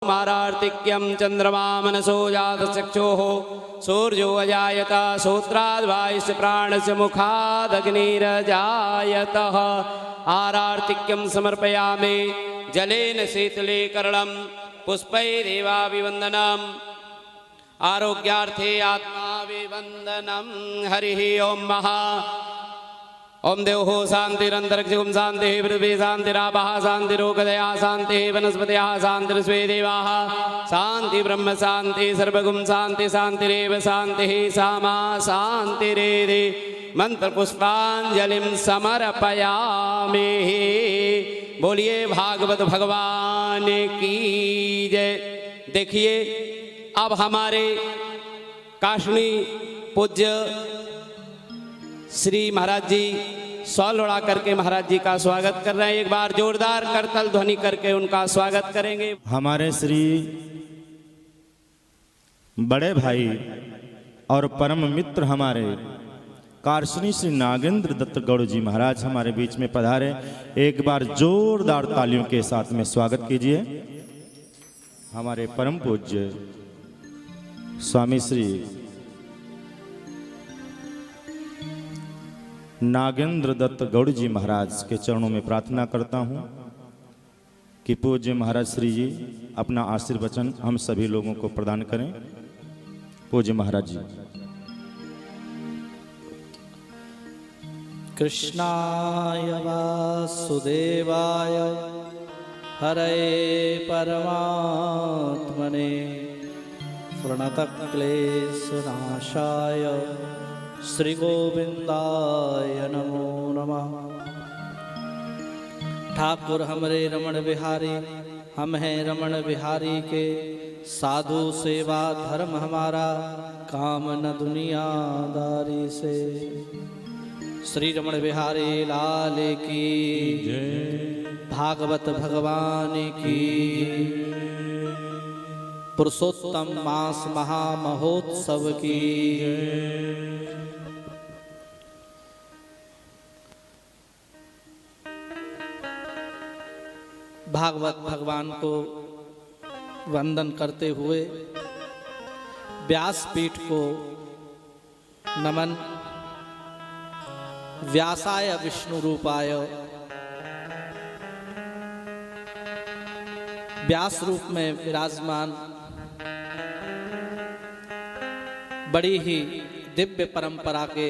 कौमारार्तिक्यं चंद्रमा मनसो जातचक्षुः सूर्यो अजायत श्रोत्राद्वायुश्च प्राणस्य मुखादग्निरजायतः आरार्तिक्यं समर्पयामि जलेन शीतले कर्णं पुष्पैरेवाभिवन्दनम् आरोग्यार्थे आत्माभिवन्दनं हरिः ओम महा ओम देवो शांतिरंतरिक्षं शांति पृथ्वी शांतिरापः शांतिरोगदया शांति वनस्पतयः शांतिर्स्वे देवाः शांति ब्रह्म शांति सर्वगुण शांति शांतिरेव शांतिः सामा शांतिरेधि मंत्र पुष्पांजलिं समर्पयामि। बोलिए भागवत भगवान की जय। देखिए अब हमारे काशनी पूज्य श्री महाराज जी सॉल उड़ा करके महाराज जी का स्वागत कर रहे हैं। एक बार जोरदार करतल ध्वनि करके उनका स्वागत करेंगे। हमारे श्री बड़े भाई और परम मित्र हमारे कारसनी श्री नागेंद्र दत्त गौड़ जी महाराज हमारे बीच में पधारे। एक बार जोरदार तालियों के साथ में स्वागत कीजिए। हमारे परम पूज्य स्वामी श्री नागेंद्र दत्त गौड़ जी महाराज के चरणों में प्रार्थना करता हूं कि पूज्य महाराज श्री जी अपना आशीर्वचन हम सभी लोगों को प्रदान करें। पूज्य महाराज जी। कृष्णाय वासुदेवाय हरे परमात्मने प्रणतक्लेशनाशाय श्री गोविंदाय नमो नमः। ठाकुर हमरे रमण बिहारी हम हैं रमण बिहारी के साधु सेवा धर्म हमारा काम न दुनियादारी से। श्री रमण बिहारी लाल की जय। भागवत भगवान की पुरुषोत्तम मास महामहोत्सव की भागवत भगवान को वंदन करते हुए व्यासपीठ को नमन। व्यासाय विष्णु रूपाय व्यास रूप में विराजमान बड़ी ही दिव्य परंपरा के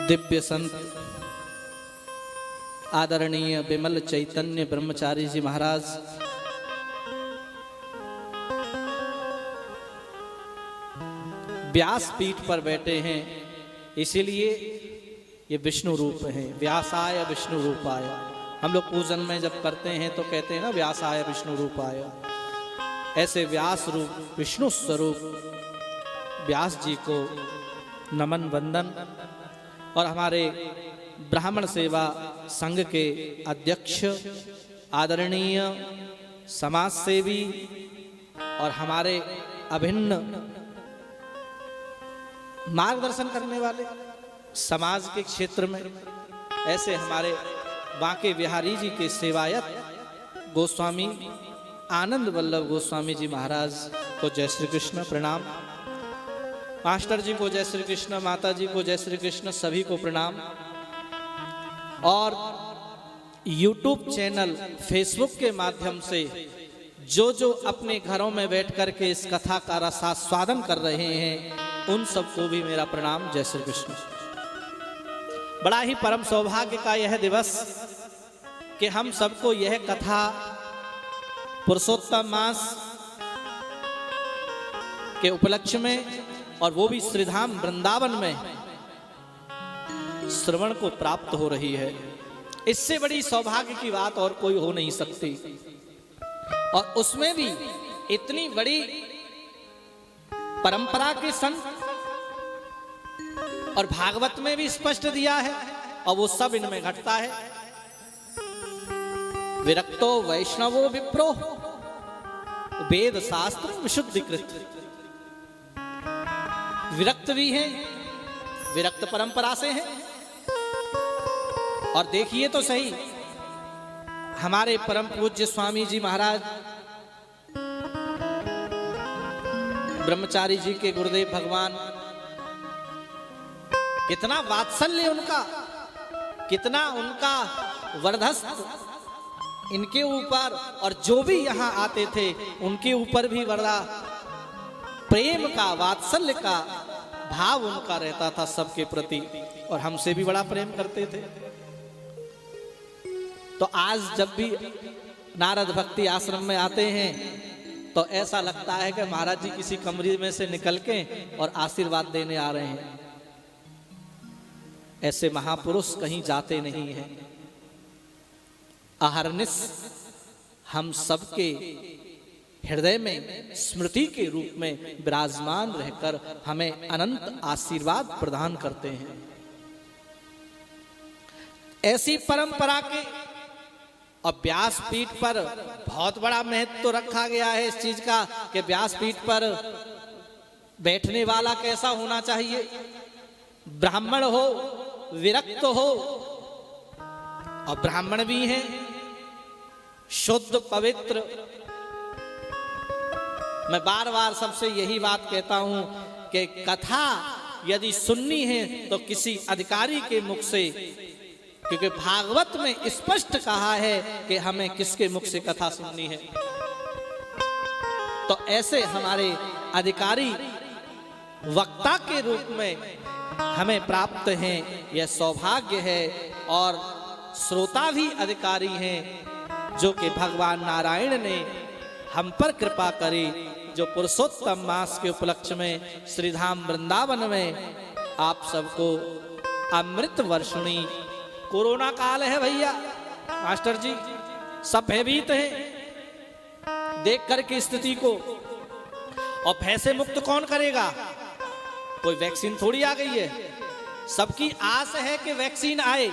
दिव्य संत आदरणीय विमल चैतन्य ब्रह्मचारी जी महाराज व्यास पीठ पर बैठे हैं, इसीलिए ये विष्णु रूप है। व्यासाय विष्णु रूपाय। हम लोग पूजन में जब करते हैं तो कहते हैं ना व्यासाय विष्णु रूपाय। ऐसे व्यास रूप विष्णु स्वरूप व्यास जी को नमन वंदन। और हमारे ब्राह्मण सेवा संघ के अध्यक्ष आदरणीय समाज सेवी और हमारे अभिन्न मार्गदर्शन करने वाले समाज के क्षेत्र में ऐसे हमारे बांके बिहारी जी के सेवायत गोस्वामी आनंद वल्लभ गोस्वामी जी महाराज को जय श्री कृष्ण प्रणाम। मास्टर जी को जय श्री कृष्ण, माता जी को जय श्री कृष्ण, सभी को प्रणाम। और YouTube चैनल फेसबुक के माध्यम से जो अपने घरों में बैठ कर के इस कथा का रसास्वादन कर रहे हैं उन सबको भी मेरा प्रणाम। जय श्री कृष्ण। बड़ा ही परम सौभाग्य का यह दिवस कि हम सबको यह कथा पुरुषोत्तम मास के उपलक्ष्य में और वो भी श्रीधाम वृंदावन में श्रवण को प्राप्त हो रही है। इससे बड़ी सौभाग्य की बात और कोई हो नहीं सकती। और उसमें भी इतनी बड़ी परंपरा के संग और भागवत में भी स्पष्ट दिया है और वो सब इनमें घटता है। विरक्तो वैष्णवो विप्रो वेद शास्त्र विशुद्धिकृत। विरक्त भी हैं, विरक्त परंपरा से हैं। और देखिए तो सही, हमारे परम पूज्य स्वामी जी महाराज ब्रह्मचारी जी के गुरुदेव भगवान, कितना वात्सल्य उनका, कितना उनका वर्धस्त इनके ऊपर, और जो भी यहाँ आते थे उनके ऊपर भी बड़ा प्रेम का, वात्सल्य का भाव उनका रहता था सबके प्रति, और हमसे भी बड़ा प्रेम करते थे। तो आज जब भी नारद भक्ति आश्रम में आते हैं तो ऐसा लगता है कि महाराज जी किसी कमरे में से निकल के और आशीर्वाद देने आ रहे हैं। ऐसे महापुरुष कहीं जाते नहीं हैं। अहर्निश हम सबके हृदय में स्मृति के रूप में विराजमान रहकर हमें अनंत आशीर्वाद प्रदान करते हैं। ऐसी परंपरा के और व्यासपीठ पर बहुत बड़ा महत्व तो रखा गया है इस चीज का कि व्यासपीठ पर बैठने वाला कैसा होना चाहिए, ब्राह्मण हो, विरक्त हो, और ब्राह्मण भी हैं, शुद्ध पवित्र। मैं बार बार सबसे यही बात कहता हूं कि कथा यदि सुननी है तो किसी अधिकारी के मुख से, क्योंकि भागवत में स्पष्ट कहा है कि हमें किसके मुख से कथा सुननी है। तो ऐसे हमारे अधिकारी वक्ता के रूप में हमें प्राप्त हैं, यह सौभाग्य है। और श्रोता भी अधिकारी हैं जो कि भगवान नारायण ने हम पर कृपा करी, जो पुरुषोत्तम मास के उपलक्ष्य में श्रीधाम वृंदावन में आप सबको अमृत वर्षणी, कोरोना काल है भैया मास्टर जी, सब भयभीत हैं देख करके स्थिति को, और भय से मुक्त कौन करेगा? कोई वैक्सीन थोड़ी आ गई है। सबकी आस है कि वैक्सीन आए,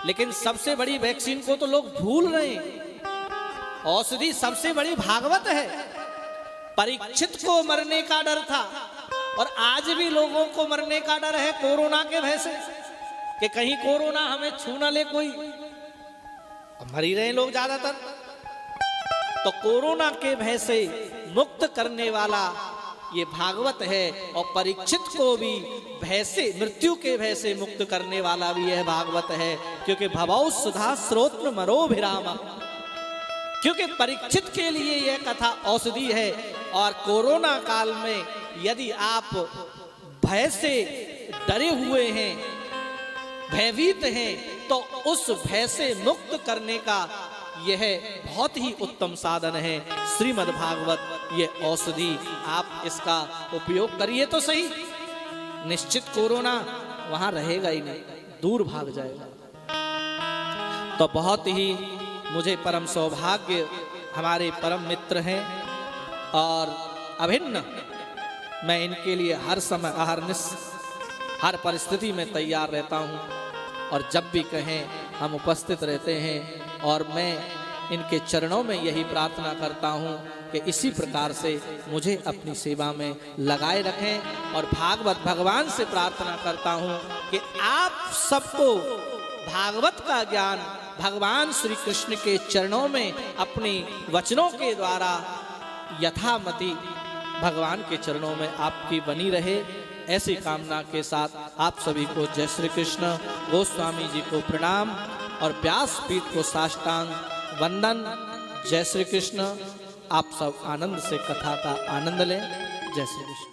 लेकिन सबसे बड़ी वैक्सीन को तो लोग भूल रहे हैं। औषधि सबसे बड़ी भागवत है। परीक्षित को मरने का डर था और आज भी लोगों को मरने का डर है कोरोना के भय से कि कहीं कोरोना हमें छू ना ले कोई, मर ही रहे लोग ज्यादातर। तो कोरोना के भय से मुक्त करने वाला ये भागवत है, और परीक्षित को भी भय से, मृत्यु के भय से मुक्त करने वाला भी यह भागवत है। क्योंकि भवौ सुधा स्रोत्र मरोभिराम, क्योंकि परीक्षित के लिए यह कथा औषधि है। और कोरोना काल में यदि आप भय से डरे हुए हैं, भयभीत हैं, तो उस भय से मुक्त करने का यह बहुत ही उत्तम साधन है श्रीमद् भागवत, ये औषधि। आप इसका उपयोग करिए तो सही, निश्चित कोरोना वहां रहेगा ही नहीं, दूर भाग जाएगा। तो बहुत ही मुझे परम सौभाग्य, हमारे परम मित्र हैं और अभिन्न, मैं इनके लिए हर समय अहर्निश, हर परिस्थिति में तैयार रहता हूं, और जब भी कहें हम उपस्थित रहते हैं। और मैं इनके चरणों में यही प्रार्थना करता हूं कि इसी प्रकार से मुझे अपनी सेवा में लगाए रखें। और भागवत भगवान से प्रार्थना करता हूं कि आप सबको भागवत का ज्ञान भगवान श्री कृष्ण के चरणों में अपनी वचनों के द्वारा यथामति भगवान के चरणों में आपकी बनी रहे, ऐसी कामना के साथ आप सभी को जय श्री कृष्ण। गोस्वामी जी को प्रणाम और व्यासपीठ को साष्टांग वंदन। जय श्री कृष्ण। आप सब आनंद से कथा का आनंद लें। जय श्री कृष्ण।